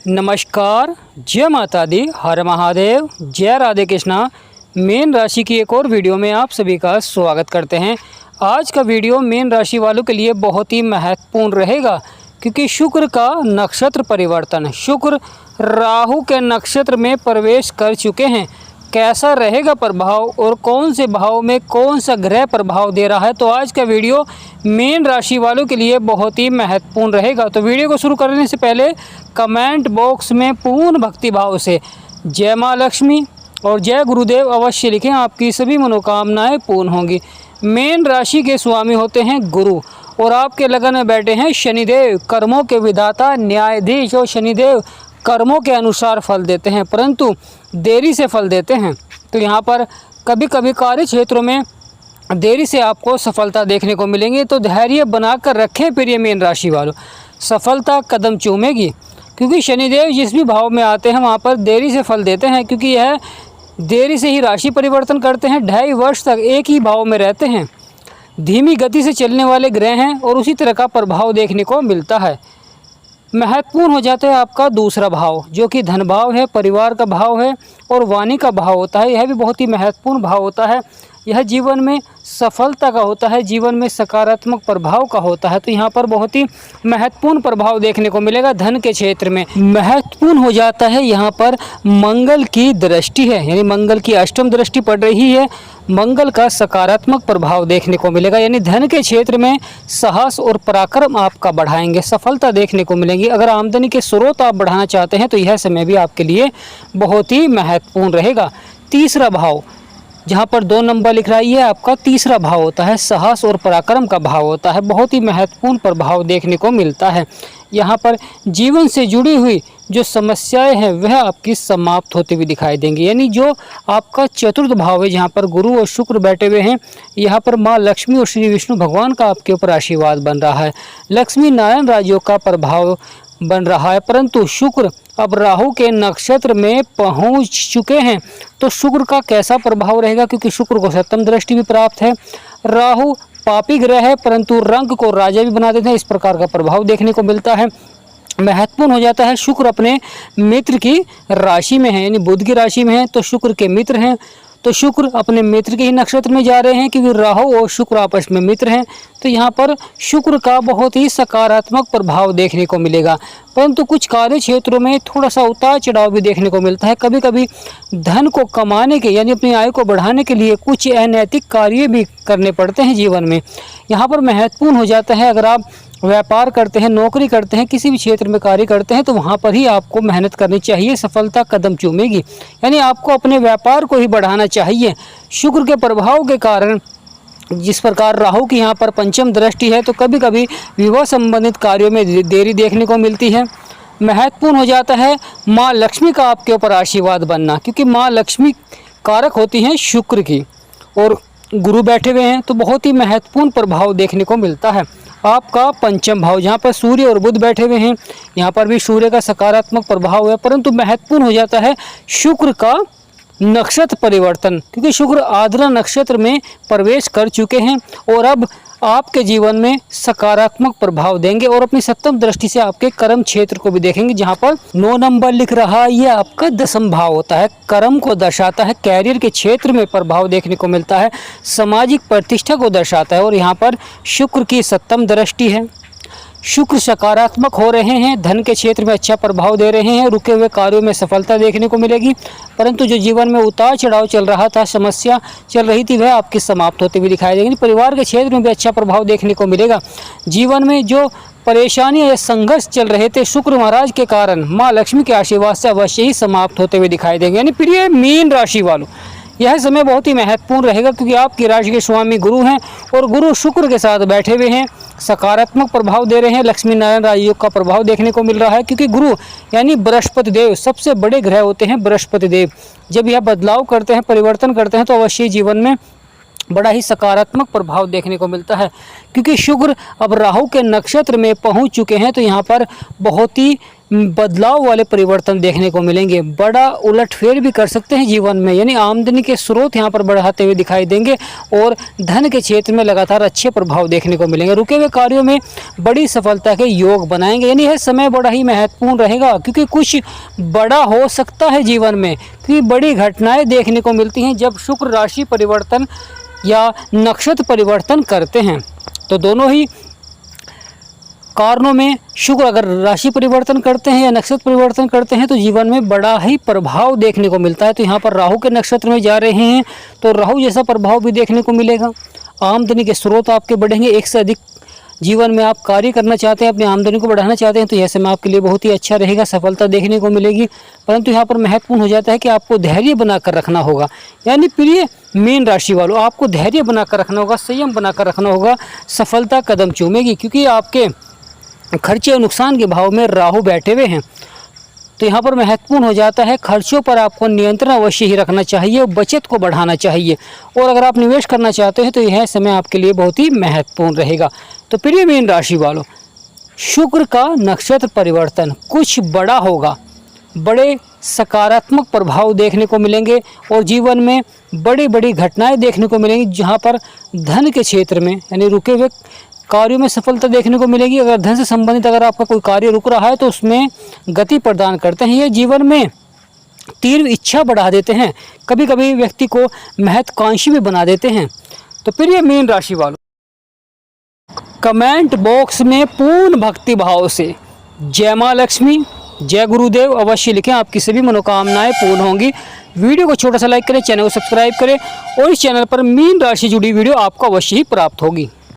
नमस्कार, जय माता दी, हर महादेव, जय राधे कृष्णा। मीन राशि की एक और वीडियो में आप सभी का स्वागत करते हैं। आज का वीडियो मीन राशि वालों के लिए बहुत ही महत्वपूर्ण रहेगा, क्योंकि शुक्र का नक्षत्र परिवर्तन, शुक्र राहु के नक्षत्र में प्रवेश कर चुके हैं। कैसा रहेगा प्रभाव और कौन से भाव में कौन सा ग्रह प्रभाव दे रहा है, तो आज का वीडियो मीन राशि वालों के लिए बहुत ही महत्वपूर्ण रहेगा। तो वीडियो को शुरू करने से पहले कमेंट बॉक्स में पूर्ण भक्ति भाव से जय माँ लक्ष्मी और जय गुरुदेव अवश्य लिखें, आपकी सभी मनोकामनाएं पूर्ण होंगी। मीन राशि के स्वामी होते हैं गुरु और आपके लगन में बैठे हैं शनिदेव, कर्मों के विधाता, न्यायाधीश। और शनिदेव कर्मों के अनुसार फल देते हैं, परंतु देरी से फल देते हैं। तो यहाँ पर कभी कभी कार्य क्षेत्रों में देरी से आपको सफलता देखने को मिलेंगी, तो धैर्य बनाकर रखें प्रिय मीन राशि वालों, सफलता कदम चूमेगी। क्योंकि शनिदेव जिस भी भाव में आते हैं वहाँ पर देरी से फल देते हैं, क्योंकि यह देरी से ही राशि परिवर्तन करते हैं, 2.5 वर्ष तक एक ही भाव में रहते हैं। धीमी गति से चलने वाले ग्रह हैं और उसी तरह का प्रभाव देखने को मिलता है। महत्वपूर्ण हो जाता है आपका दूसरा भाव, जो कि धन भाव है, परिवार का भाव है और वाणी का भाव होता है। यह भी बहुत ही महत्वपूर्ण भाव होता है। यह जीवन में सफलता का होता है, जीवन में सकारात्मक प्रभाव का होता है। तो यहाँ पर बहुत ही महत्वपूर्ण प्रभाव देखने को मिलेगा। धन के क्षेत्र में महत्वपूर्ण हो जाता है, यहाँ पर मंगल की दृष्टि है, यानी मंगल की अष्टम दृष्टि पड़ रही है। मंगल का सकारात्मक प्रभाव देखने को मिलेगा, यानी धन के क्षेत्र में साहस और पराक्रम आपका बढ़ाएंगे, सफलता देखने को मिलेंगी। अगर आमदनी के स्रोत आप बढ़ाना चाहते हैं तो यह समय भी आपके लिए बहुत ही महत्वपूर्ण रहेगा। तीसरा भाव, जहाँ पर 2 नंबर लिख रहा है, ये आपका तीसरा भाव होता है, साहस और पराक्रम का भाव होता है। बहुत ही महत्वपूर्ण प्रभाव देखने को मिलता है। यहाँ पर जीवन से जुड़ी हुई जो समस्याएं हैं वह आपकी समाप्त होती हुई दिखाई देंगी। यानी जो आपका चतुर्थ भाव है, जहाँ पर गुरु और शुक्र बैठे हुए हैं, यहाँ पर माँ लक्ष्मी और श्री विष्णु भगवान का आपके ऊपर आशीर्वाद बन रहा है, लक्ष्मी नारायण राजयोग का प्रभाव बन रहा है। परंतु शुक्र अब राहु के नक्षत्र में पहुंच चुके हैं, तो शुक्र का कैसा प्रभाव रहेगा, क्योंकि शुक्र को सप्तम दृष्टि भी प्राप्त है। राहु पापी ग्रह है, परंतु रंग को राजा भी बना देते हैं, इस प्रकार का प्रभाव देखने को मिलता है। महत्वपूर्ण हो जाता है, शुक्र अपने मित्र की राशि में है, यानी बुध की राशि में है, तो शुक्र के मित्र हैं। तो शुक्र अपने मित्र के ही नक्षत्र में जा रहे हैं, क्योंकि राहु और शुक्र आपस में मित्र हैं। तो यहाँ पर शुक्र का बहुत ही सकारात्मक प्रभाव देखने को मिलेगा। परंतु कुछ कार्य क्षेत्रों में थोड़ा सा उतार चढ़ाव भी देखने को मिलता है। कभी कभी धन को कमाने के, यानी अपनी आय को बढ़ाने के लिए कुछ अनैतिक कार्य भी करने पड़ते हैं जीवन में। यहाँ पर महत्वपूर्ण हो जाता है, अगर आप व्यापार करते हैं, नौकरी करते हैं, किसी भी क्षेत्र में कार्य करते हैं, तो वहाँ पर ही आपको मेहनत करनी चाहिए, सफलता कदम चूमेगी। यानी आपको अपने व्यापार को ही बढ़ाना चाहिए। शुक्र के प्रभाव के कारण जिस प्रकार राहु की यहाँ पर पंचम दृष्टि है, तो कभी कभी विवाह संबंधित कार्यों में देरी देखने को मिलती है। महत्वपूर्ण हो जाता है माँ लक्ष्मी का आपके ऊपर आशीर्वाद बनना, क्योंकि माँ लक्ष्मी कारक होती हैं शुक्र की और गुरु बैठे हुए हैं, तो बहुत ही महत्वपूर्ण प्रभाव देखने को मिलता है। आपका पंचम भाव, जहाँ पर सूर्य और बुध बैठे हुए हैं, यहाँ पर भी सूर्य का सकारात्मक प्रभाव है। परंतु महत्वपूर्ण हो जाता है शुक्र का नक्षत्र परिवर्तन, क्योंकि शुक्र आर्द्रा नक्षत्र में प्रवेश कर चुके हैं और अब आपके जीवन में सकारात्मक प्रभाव देंगे और अपनी सप्तम दृष्टि से आपके कर्म क्षेत्र को भी देखेंगे। जहाँ पर 9 नंबर लिख रहा है, ये आपका 10म भाव होता है, कर्म को दर्शाता है, कैरियर के क्षेत्र में प्रभाव देखने को मिलता है, सामाजिक प्रतिष्ठा को दर्शाता है। और यहाँ पर शुक्र की 7म दृष्टि है। शुक्र सकारात्मक हो रहे हैं, धन के क्षेत्र में अच्छा प्रभाव दे रहे हैं, रुके हुए कार्यों में सफलता देखने को मिलेगी। परंतु जो जीवन में उतार चढ़ाव चल रहा था, समस्या चल रही थी, वह आपकी समाप्त होती हुई दिखाई देगी। परिवार के क्षेत्र में भी अच्छा प्रभाव देखने को मिलेगा। जीवन में जो परेशानियां या संघर्ष चल रहे थे, शुक्र महाराज के कारण माँ लक्ष्मी के आशीर्वाद से अवश्य ही समाप्त होते हुए दिखाई देंगे। यानी प्रिय मीन राशि वालों, यह समय बहुत ही महत्वपूर्ण रहेगा, क्योंकि आपकी राशि के स्वामी गुरु हैं और गुरु शुक्र के साथ बैठे हुए हैं, सकारात्मक प्रभाव दे रहे हैं। लक्ष्मी नारायण राजयोग का प्रभाव देखने को मिल रहा है, क्योंकि गुरु यानी बृहस्पति देव सबसे बड़े ग्रह होते हैं। बृहस्पति देव जब यह बदलाव करते हैं, परिवर्तन करते हैं, तो अवश्य जीवन में बड़ा ही सकारात्मक प्रभाव देखने को मिलता है। क्योंकि शुक्र अब राहु के नक्षत्र में पहुंच चुके हैं, तो यहाँ पर बहुत ही बदलाव वाले परिवर्तन देखने को मिलेंगे। बड़ा उलटफेर भी कर सकते हैं जीवन में, यानी आमदनी के स्रोत यहाँ पर बढ़ाते हुए दिखाई देंगे और धन के क्षेत्र में लगातार अच्छे प्रभाव देखने को मिलेंगे। रुके हुए कार्यों में बड़ी सफलता के योग बनाएंगे, यानी यह समय बड़ा ही महत्वपूर्ण रहेगा क्योंकि कुछ बड़ा हो सकता है जीवन में, क्योंकि बड़ी घटनाएं देखने को मिलती हैं जब शुक्र राशि परिवर्तन या नक्षत्र परिवर्तन करते हैं। तो दोनों ही कारणों में शुक्र अगर राशि परिवर्तन करते हैं या नक्षत्र परिवर्तन करते हैं तो जीवन में बड़ा ही प्रभाव देखने को मिलता है। तो यहाँ पर राहु के नक्षत्र में जा रहे हैं तो राहु जैसा प्रभाव भी देखने को मिलेगा। आमदनी के स्रोत आपके बढ़ेंगे, एक से अधिक जीवन में आप कार्य करना चाहते हैं, अपनी आमदनी को बढ़ाना चाहते हैं तो यह समय आपके लिए बहुत ही अच्छा रहेगा, सफलता देखने को मिलेगी। परंतु यहाँ पर महत्वपूर्ण हो जाता है कि आपको धैर्य बनाकर रखना होगा। यानी प्रिय मीन राशि वालों, आपको धैर्य बनाकर रखना होगा, संयम बनाकर रखना होगा, सफलता कदम चूमेगी क्योंकि आपके खर्चे और नुकसान के भाव में राहु बैठे हुए हैं। तो यहाँ पर महत्वपूर्ण हो जाता है खर्चों पर आपको नियंत्रण अवश्य ही रखना चाहिए और बचत को बढ़ाना चाहिए। और अगर आप निवेश करना चाहते हैं तो यह समय आपके लिए बहुत ही महत्वपूर्ण रहेगा। तो प्रिय मीन राशि वालों, शुक्र का नक्षत्र परिवर्तन कुछ बड़ा होगा, बड़े सकारात्मक प्रभाव देखने को मिलेंगे और जीवन में बड़ी बड़ी घटनाएं देखने को मिलेंगी जहां पर धन के क्षेत्र में यानी रुके हुए कार्यों में सफलता देखने को मिलेगी। अगर धन से संबंधित अगर आपका कोई कार्य रुक रहा है तो उसमें गति प्रदान करते हैं। ये जीवन में तीव्र इच्छा बढ़ा देते हैं, कभी कभी व्यक्ति को महत्वाकांक्षी भी बना देते हैं। तो प्रिय मीन राशि वालों, कमेंट बॉक्स में पूर्ण भक्ति भाव से जय माँ लक्ष्मी, जय गुरुदेव अवश्य लिखें, आपकी सभी मनोकामनाएं पूर्ण होंगी। वीडियो को छोटा सा लाइक करें, चैनल को सब्सक्राइब करें और इस चैनल पर मीन राशि जुड़ी वीडियो आपको अवश्य ही प्राप्त होगी।